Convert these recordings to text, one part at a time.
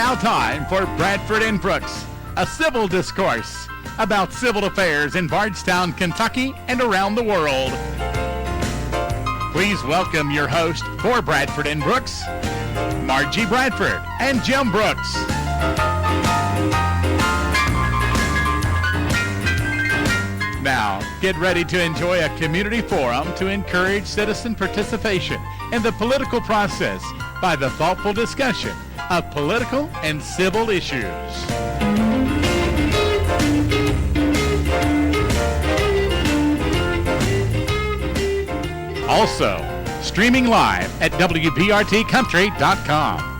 now time for Bradford and Brooks, a civil discourse about civil affairs in Bardstown, Kentucky, and around the world. Please welcome your host for Bradford and Brooks, Margie Bradford and Jim Brooks. Now, get ready to enjoy a community forum to encourage citizen participation in the political process by the thoughtful discussion of political and civil issues. Also, streaming live at WBRTcountry.com.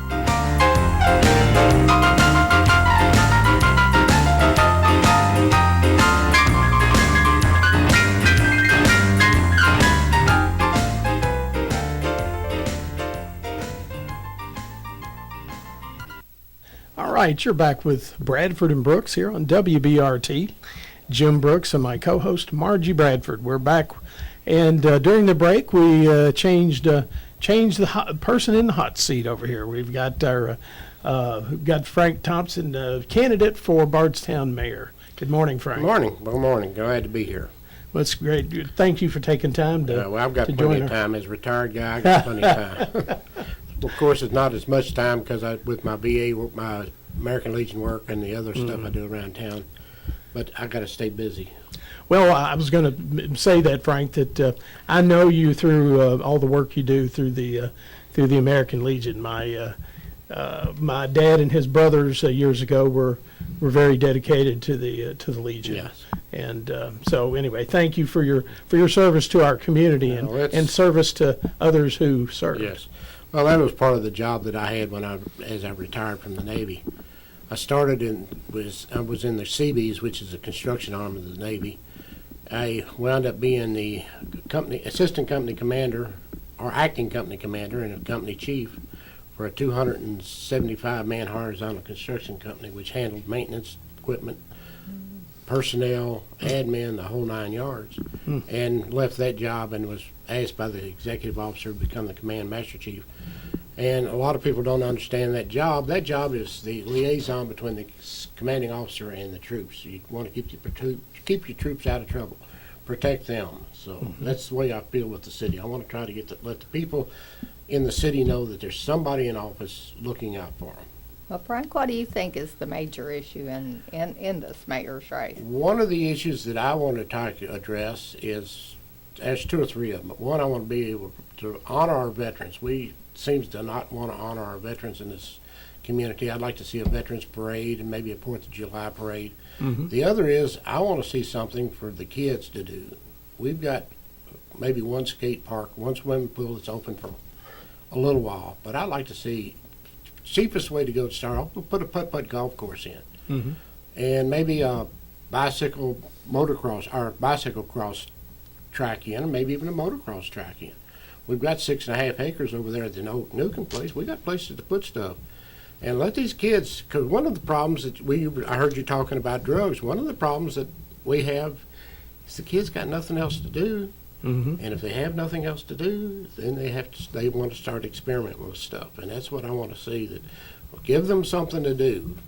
All right, you're back with Bradford and Brooks here on WBRT. Jim Brooks and my co-host Margie Bradford. We're back, and during the break we changed the person in the hot seat over here. We've got our Frank Thompson, candidate for Bardstown mayor. Good morning, Frank. Good morning. Good morning. Glad to be here. Well, it's great. Thank you for taking time to. Well, I've got to plenty join of our- time. As a retired guy, I got plenty of time. Of course, it's not as much time because with my BA, my American Legion work, and the other stuff I do around town. But I got to stay busy. Well, I was going to say that, Frank, that I know you through all the work you do through the American Legion. My dad and his brothers years ago were very dedicated to the Legion. Yes. And so anyway, thank you for your service to our community and service to others who serve. Yes. Well, that was part of the job that I had as I retired from the Navy. I started I was in the Seabees, which is the construction arm of the Navy. I wound up being the assistant company commander or acting company commander and a company chief for a 275-man horizontal construction company, which handled maintenance, equipment, personnel, admin, the whole 9 yards, and left that job and was asked by the executive officer to become the command master chief. And a lot of people don't understand that job. That job is the liaison between the commanding officer and the troops. You want to keep your troops out of trouble, protect them. So that's the way I feel with the city. I want to try to let the people in the city know that there's somebody in office looking out for them. Well, Frank, what do you think is the major issue in this mayor's race? One of the issues that I want to try to address is, there's two or three of them. But one, I want to be able to honor our veterans. We seems to not want to honor our veterans in this community. I'd like to see a veterans parade and maybe a 4th of July parade. The other is I want to see something for the kids to do. We've got maybe one skate park, one swimming pool that's open for a little while, but I'd like to see cheapest way to go to start. I'll put a putt-putt golf course in, and maybe a bicycle motocross or bicycle cross track in, and maybe even a motocross track in. We've got 6.5 acres over there at the Newcomb place. We got places to put stuff, and let these kids. Because one of the problems that I heard you talking about drugs. One of the problems that we have is the kids got nothing else to do, and if they have nothing else to do, then they want to start experimenting with stuff, and that's what I want to see. That give them something to do.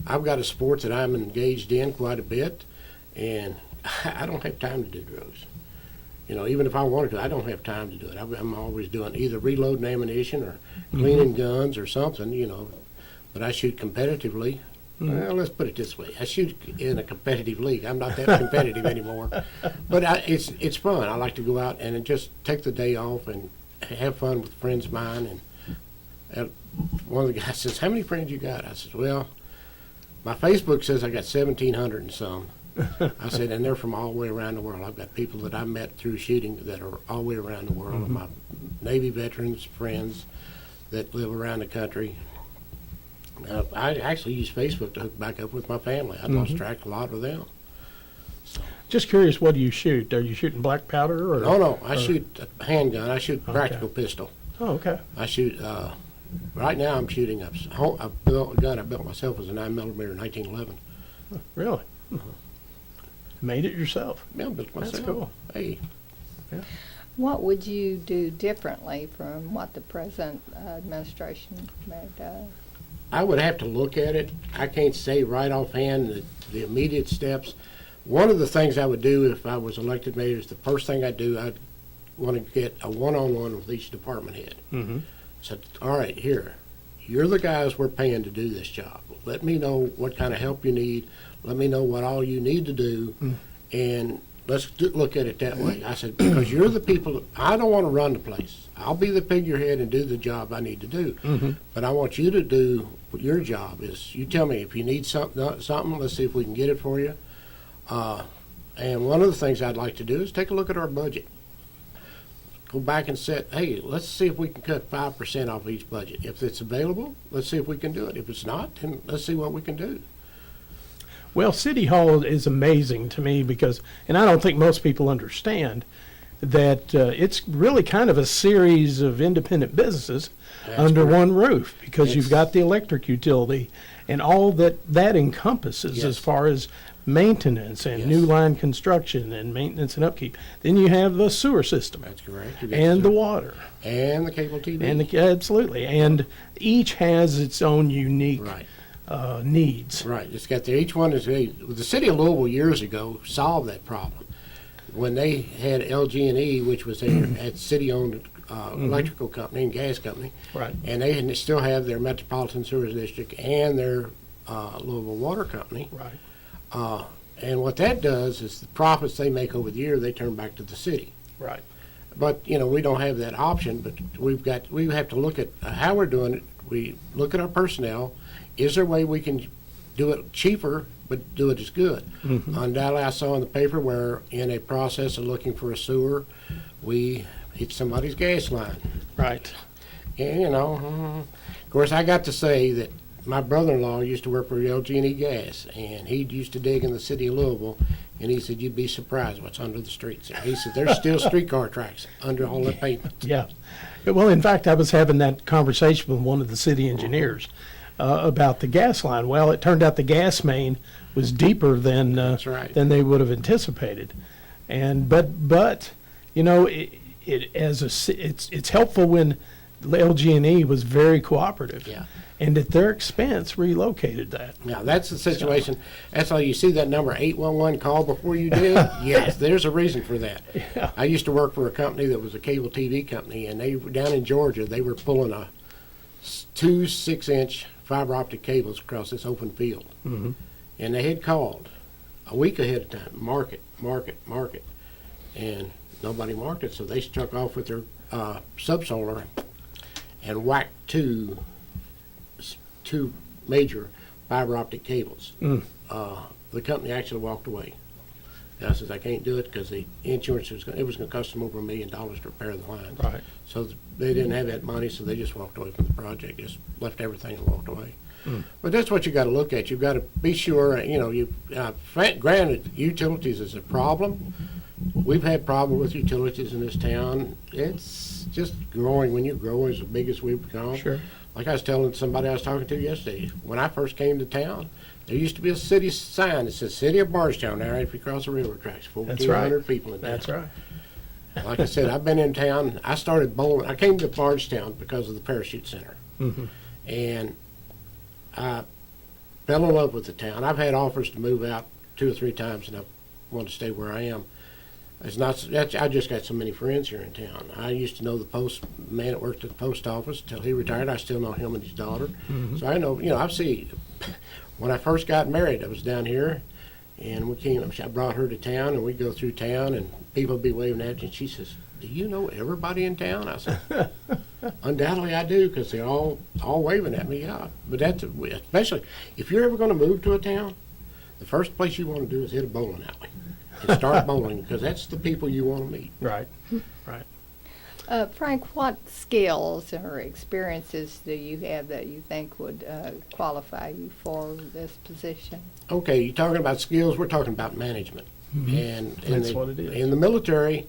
I've got a sport that I'm engaged in quite a bit, and I don't have time to do drugs. You know, even if I wanted to, I don't have time to do it. I'm always doing either reloading ammunition or cleaning guns or something, you know. But I shoot competitively. Well, let's put it this way. I shoot in a competitive league. I'm not that competitive anymore. But it's fun. I like to go out and just take the day off and have fun with friends of mine. And one of the guys says, "How many friends you got?" I said, "Well, my Facebook says I got 1,700 and some." I said, and they're from all the way around the world. I've got people that I met through shooting that are all the way around the world. My Navy veterans, friends that live around the country. I actually use Facebook to hook back up with my family. I lost track a lot of them. So. Just curious, what do you shoot? Are you shooting black powder? Or, No, I shoot a handgun. I shoot practical pistol. Oh, okay. I shoot, right now I'm shooting a gun I built myself as a 9mm in 1911. Really? Made it yourself? Yeah, I built it myself. That's cool. Hey. Yeah. What would you do differently from what the present administration may do? I would have to look at it. I can't say right offhand the immediate steps. One of the things I would do if I was elected mayor is the first thing I'd do, I'd want to get a one-on-one with each department head. Mm-hmm. So, all right, here, you're the guys we're paying to do this job. Let me know what kind of help you need. Let me know what all you need to do, and let's look at it that way. I said, because you're the people, I don't want to run the place. I'll be the figurehead and do the job I need to do. But I want you to do what your job is. You tell me if you need something, let's see if we can get it for you. And one of the things I'd like to do is take a look at our budget. Go back and say, hey, let's see if we can cut 5% off each budget. If it's available, let's see if we can do it. If it's not, then let's see what we can do. Well, City Hall is amazing to me because, and I don't think most people understand, that it's really kind of a series of independent businesses under correct. one roof, because you've It's- got the electric utility and all that encompasses as Yes. far as maintenance and Yes. new line construction and maintenance and upkeep. Then you have the sewer system That's correct. You got and the to- water. and the cable TV. And absolutely. And each has its own unique Right. needs. Right, it's got each one is, the city of Louisville years ago solved that problem. When they had LG&E, which was a city-owned electrical company and gas company, Right. and they still have their Metropolitan Sewer District and their Louisville Water Company. Right. And what that does is the profits they make over the year, they turn back to the city. Right. But, we don't have that option, but we have to look at how we're doing it. We look at our personnel. Is there a way we can do it cheaper, but do it as good? Undoubtedly, I saw in the paper where in a process of looking for a sewer, we hit somebody's gas line. Right. And, of course, I got to say that my brother-in-law used to work for LG&E Gas, and he used to dig in the city of Louisville, and he said, you'd be surprised what's under the streets there. He said, there's still streetcar tracks under all that pavement. Yeah. Well, in fact, I was having that conversation with one of the city engineers about the gas line. Well, it turned out the gas main was deeper than That's right. than they would have anticipated. And but it's helpful when LG&E was very cooperative. Yeah. And at their expense relocated that. Now, that's the situation. That's why you see that number 811 call before you do. Yes, there's a reason for that. Yeah. I used to work for a company that was a cable TV company, and they were down in Georgia. They were pulling two 6-inch fiber optic cables across this open field. Mm-hmm. And they had called a week ahead of time, mark it. And nobody marked it, so they struck off with their subsolar and whacked two major fiber optic cables. The company actually walked away. And I says, I can't do it because the insurance was going to cost them over $1 million to repair the line. Right. So they didn't have that money, so they just walked away from the project, just left everything and walked away. But that's what you got to look at. You've got to be sure, granted, utilities is a problem. We've had problems with utilities in this town. It's just growing. When you grow as big as we've become. Sure. Like I was telling somebody I was talking to yesterday, when I first came to town, there used to be a city sign that says City of Bardstown there if you cross the railroad tracks. That's right. 1,400 people in town. That's right. Like I said, I've been in town. I started bowling. I came to Bardstown because of the Parachute Center. Mm-hmm. And I fell in love with the town. I've had offers to move out 2 or 3 times, and I want to stay where I am. I just got so many friends here in town. I used to know the man that worked at the post office until he retired. I still know him and his daughter. Mm-hmm. So I know, I've seen, when I first got married, I was down here, and I brought her to town, and we'd go through town, and people would be waving at you, and she says, do you know everybody in town? I said, undoubtedly I do, because they're all waving at me, yeah. But that's, especially, if you're ever going to move to a town, the first place you want to do is hit a bowling alley and start bowling, because that's the people you want to meet. Right. Right. Frank, what skills or experiences do you have that you think would qualify you for this position? Okay, you're talking about skills, we're talking about management. And That's what it is. In the military,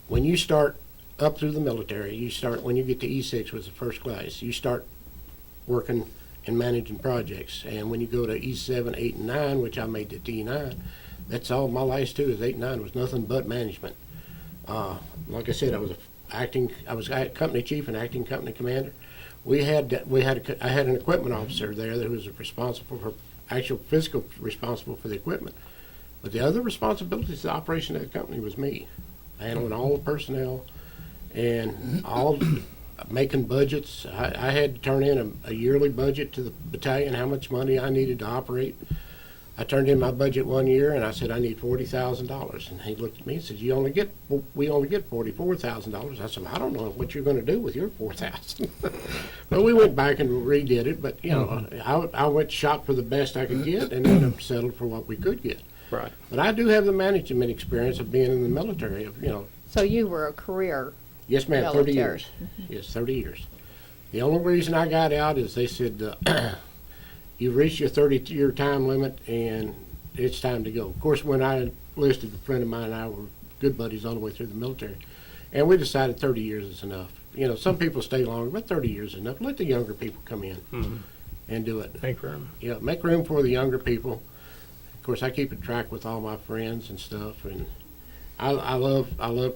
when you start up through the military, when you get to E6 with the first class, you start working and managing projects. And when you go to E7, 8, and 9, which I made it to E9, that's all my last 2 is 8 and 9 was nothing but management. Like I said, I was company chief and acting company commander. I had an equipment officer there that was responsible for actual physical responsible for the equipment, but the other responsibilities of the operation of the company was me, handling all the personnel and all making budgets. I had to turn in a yearly budget to the battalion, how much money I needed to operate. I turned in my budget one year and I said, I need $40,000. And he looked at me and said, we only get $44,000. I said, I don't know what you're going to do with your $4,000. But we went back and redid it. But, you know, I went shop for the best I could get and ended up settled for what we could get. Right. But I do have the management experience of being in the military, So you were a career Yes, ma'am, 30 military. years. Yes, 30 years. The only reason I got out is they said, you've reached your 30-year time limit and it's time to go. Of course, when I enlisted, a friend of mine and I were good buddies all the way through the military. And we decided 30 years is enough. You know, some people stay longer, but 30 years is enough. Let the younger people come in and do it. Make room. Yeah, make room for the younger people. Of course, I keep in track with all my friends and stuff. And I love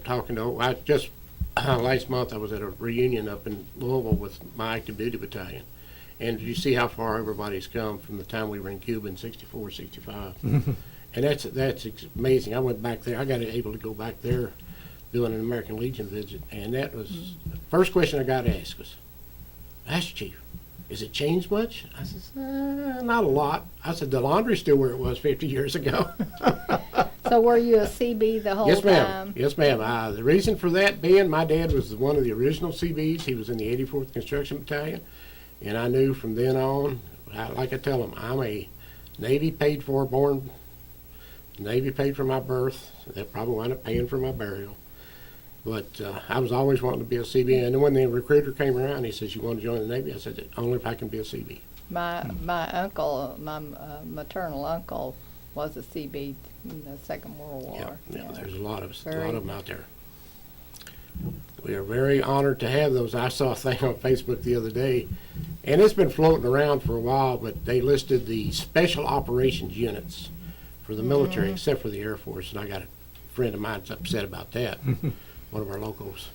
talking to, last month I was at a reunion up in Louisville with my active duty battalion. And you see how far everybody's come from the time we were in Cuba in 64, 65. And that's amazing. I went back there. I got able to go back there doing an American Legion visit. And that was, first question I got asked was, ask Chief, has it changed much? I said, not a lot. I said, the laundry's still where it was 50 years ago. So were you a CB the whole Yes, ma'am. time? Yes, ma'am. The reason for that being, my dad was one of the original CBs. He was in the 84th Construction Battalion. And I knew from then on, like I tell them, I'm a Navy paid for born, Navy paid for my birth. They probably wound up paying for my burial. But I was always wanting to be a CB. And then when the recruiter came around, he says, you want to join the Navy? I said, only if I can be a CB. My uncle, my maternal uncle, was a CB in the Second World War. Yeah, there's a lot of us, Very. a lot of them out there. We are very honored to have those. I saw a thing on Facebook the other day, and it's been floating around for a while, but they listed the special operations units for the military, except for the Air Force, and I got a friend of mine that's upset about that, one of our locals.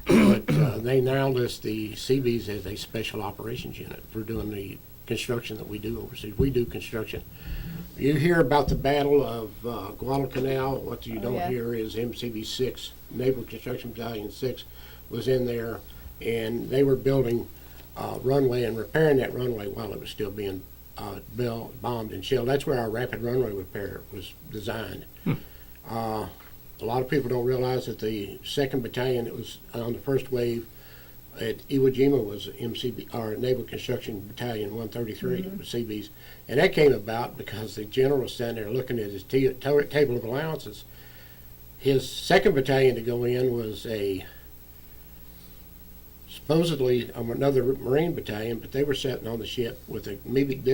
But they now list the CBs as a special operations unit for doing the construction that we do overseas. We do construction. You hear about the Battle of Guadalcanal. What you don't yeah. hear is MCB 6, Naval Construction Battalion 6, was in there, and they were building runway and repairing that runway while it was still being bombed and shelled. That's where our rapid runway repair was designed. A lot of people don't realize that the 2nd Battalion that was on the first wave at Iwo Jima was MCB, or Naval Construction Battalion 133, with CBs. And that came about because the general was standing there looking at his table of allowances. His 2nd Battalion to go in was supposedly another Marine battalion, but they were sitting on the ship with a MeBic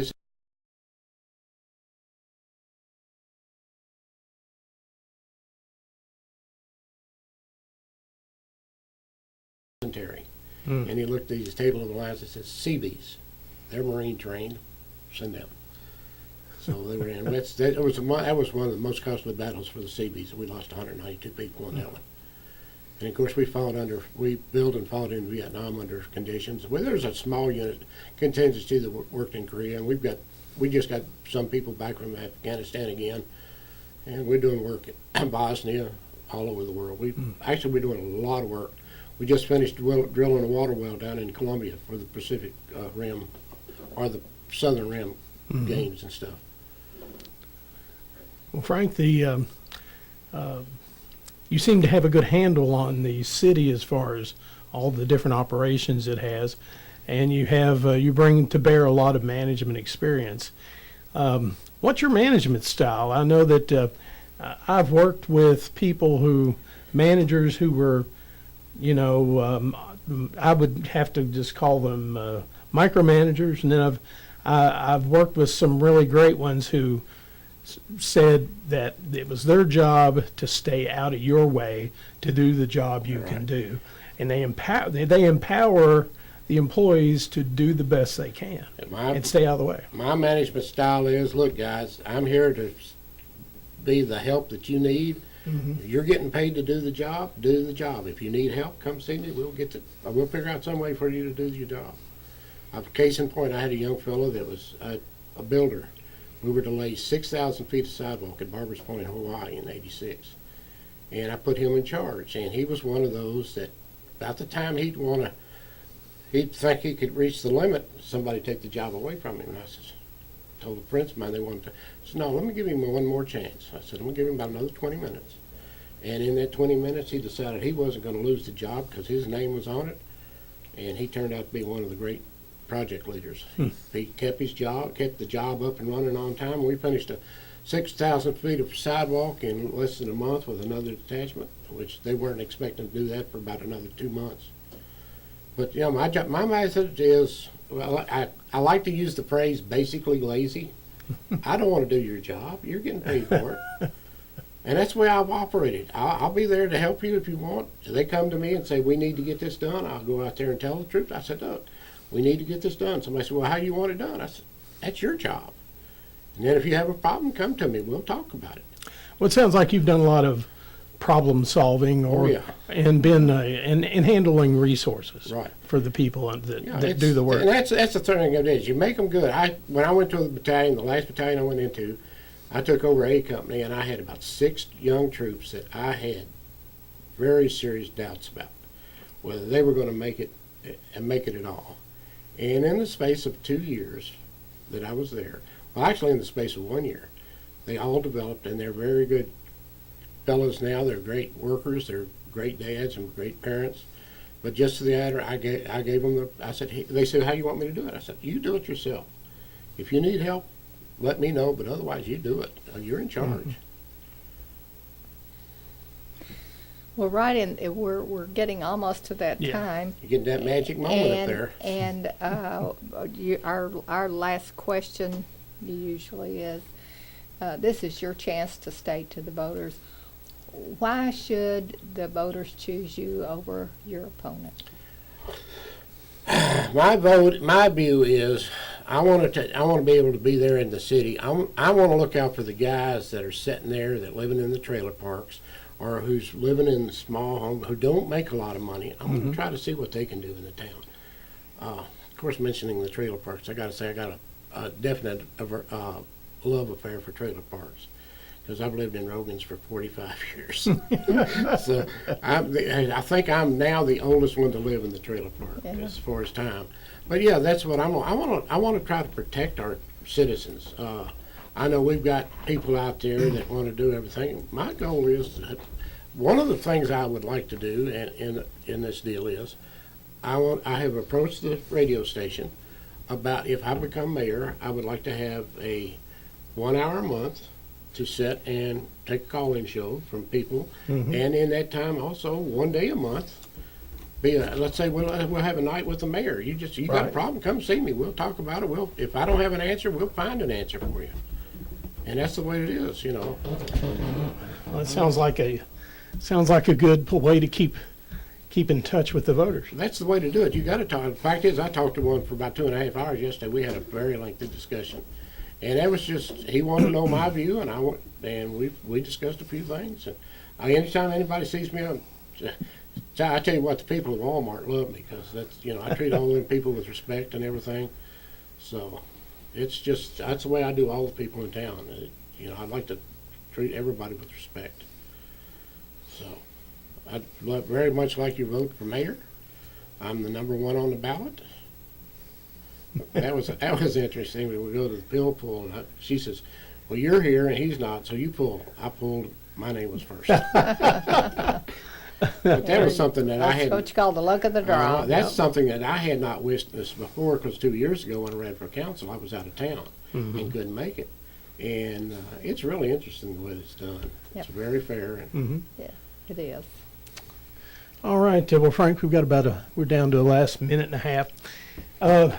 dysentery. And he looked at his table of allowances and says, CBs, they're Marine trained, send them. So they were in. That was one of the most costly battles for the CBs. We lost 192 people on that one. And of course we built and fought in Vietnam under conditions. Well, there's a small unit contingency that worked in Korea, and we just got some people back from Afghanistan again, and we're doing work in Bosnia, all over the world. Actually we're doing a lot of work. We just finished drilling a water well down in Colombia for the Pacific Rim, or the Southern Rim games and stuff. Well, Frank, you seem to have a good handle on the city as far as all the different operations it has, and you bring to bear a lot of management experience. What's your management style? I know that I've worked with managers who were, I would have to just call them micromanagers, and then I've worked with some really great ones who said that it was their job to stay out of your way to do the job you can do, and they empower the employees to do the best they can and stay out of the way. My management style is, look guys, I'm here to be the help that you need. You're getting paid to do the job, do the job. If you need help, come see me. We'll figure out some way for you to do your job. Case in point, I had a young fellow that was a builder. We were to lay 6,000 feet of sidewalk at Barbers Point, Hawaii in '86. And I put him in charge. And he was one of those that about the time he'd think he could reach the limit, somebody take the job away from him. And I told a friend of mine they wanted to. I said, no, let me give him one more chance. I said, I'm going to give him about another 20 minutes. And in that 20 minutes, he decided he wasn't going to lose the job because his name was on it. And he turned out to be one of the great project leaders. He kept his job, kept the job up and running on time. We finished a 6,000 feet of sidewalk in less than a month with another detachment, which they weren't expecting to do that for about another 2 months. But you know, my message is, well, I like to use the phrase basically lazy. I don't want to do your job. You're getting paid for it. And that's the way I've operated. I'll be there to help you if you want. So they come to me and say, we need to get this done. I'll go out there and tell the truth. I said, look, we need to get this done. Somebody said, well, how do you want it done? I said, that's your job. And then if you have a problem, come to me. We'll talk about it. Well, it sounds like you've done a lot of problem solving and been and handling resources Right. for the people that do the work. And that's the thing of it is, you make them good. When I went to the battalion, the last battalion I went into, I took over A Company, and I had about 6 young troops that I had very serious doubts about whether they were going to make it and make it at all. And in the space of 2 years that I was there, well, actually in the space of 1 year, they all developed, and they're very good fellows now. They're great workers. They're great dads and great parents. But just to the matter, I gave them I said, they said, how do you want me to do it? I said, you do it yourself. If you need help, let me know, but otherwise you do it. You're in charge. Mm-hmm. Well, right in, we're getting almost to that Yeah. time. You're getting that magic moment up there. And our last question usually is, this is your chance to state to the voters, why should the voters choose you over your opponent? My view is, I want to be able to be there in the city. I want to look out for the guys that are sitting there that living in the trailer parks, or who's living in small homes, who don't make a lot of money. I'm going to try to see what they can do in the town. Of course, mentioning the trailer parks, I got to say I got a definite love affair for trailer parks, because I've lived in Rogan's for 45 years. So I think I'm now the oldest one to live in the trailer park as far as time. But yeah, that's what I want to try to protect our citizens. I know we've got people out there that want to do everything. My goal is, one of the things I would like to do in this deal is, I have approached the radio station about, if I become mayor, I would like to have a 1 hour a month to sit and take a call-in show from people, and in that time also 1 day a month, let's say we'll have a night with the mayor. You got a problem, come see me. We'll talk about it. If I don't have an answer, we'll find an answer for you. And that's the way it is, you know. Well, it sounds like a good way to keep in touch with the voters. That's the way to do it. You got to talk. The fact is, I talked to one for about 2.5 hours yesterday. We had a very lengthy discussion, and that was just, he wanted to know my view, and we discussed a few things. And anytime anybody sees me, I tell you what, the people at Walmart love me, because that's, you know, I treat all them people with respect and everything. So that's the way I do all the people in town. You know, I'd like to treat everybody with respect. So I'd very much like your vote for mayor. I'm the number 1 on the ballot. That was interesting. We would go to the pill pool, and she says, well, you're here and he's not, so you pull. I pulled. My name was first. But that was something that I had. That's what you call the luck of the draw. That's something that I had not witnessed before, because 2 years ago when I ran for council, I was out of town and couldn't make it. And it's really interesting the way it's done. Yep. It's very fair. And Yeah, it is. All right, well, Frank, we're down to the last minute and a half.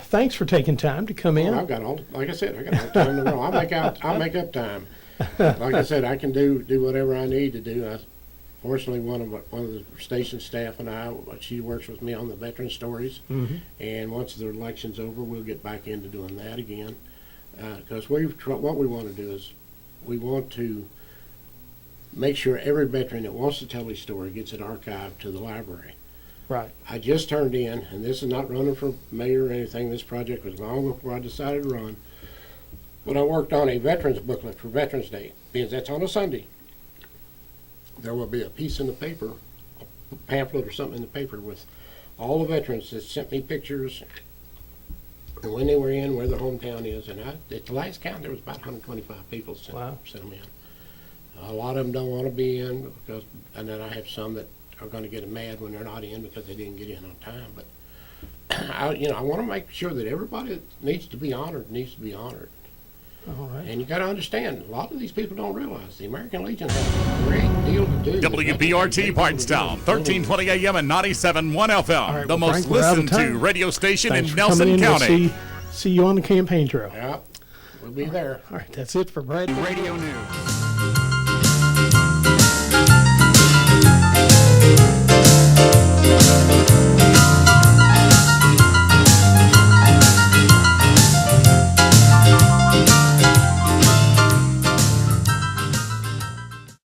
Thanks for taking time to come in. I've got like I said, I got all the time in the world. I'll make up time. Like I said, I can do whatever I need to do. Fortunately, one of the station staff and she works with me on the veteran stories. And once the election's over, we'll get back into doing that again. Because what we want to do is, we want to make sure every veteran that wants to tell his story gets it archived to the library. Right. I just turned in, and this is not running for mayor or anything, this project was long before I decided to run. When I worked on a veterans booklet for Veterans Day, because that's on a Sunday, there will be a piece in the paper, a pamphlet or something in the paper with all the veterans that sent me pictures and when they were in, where their hometown is. And at the last count, there was about 125 people Wow. sent them in. A lot of them don't want to be in because, and then I have some that are going to get mad when they're not in because they didn't get in on time. But I want to make sure that everybody that needs to be honored needs to be honored. All right. And you got to understand, a lot of these people don't realize the American Legion has a great deal to do. WBRT Bardstown, 1320 AM and 97.1 FM, All right, the well, most Frank, we're out of listened to time. radio station Thanks in for coming Nelson in. County. We'll see you on the campaign trail. Yeah, we'll be there. All right, that's it for Brad. Radio News.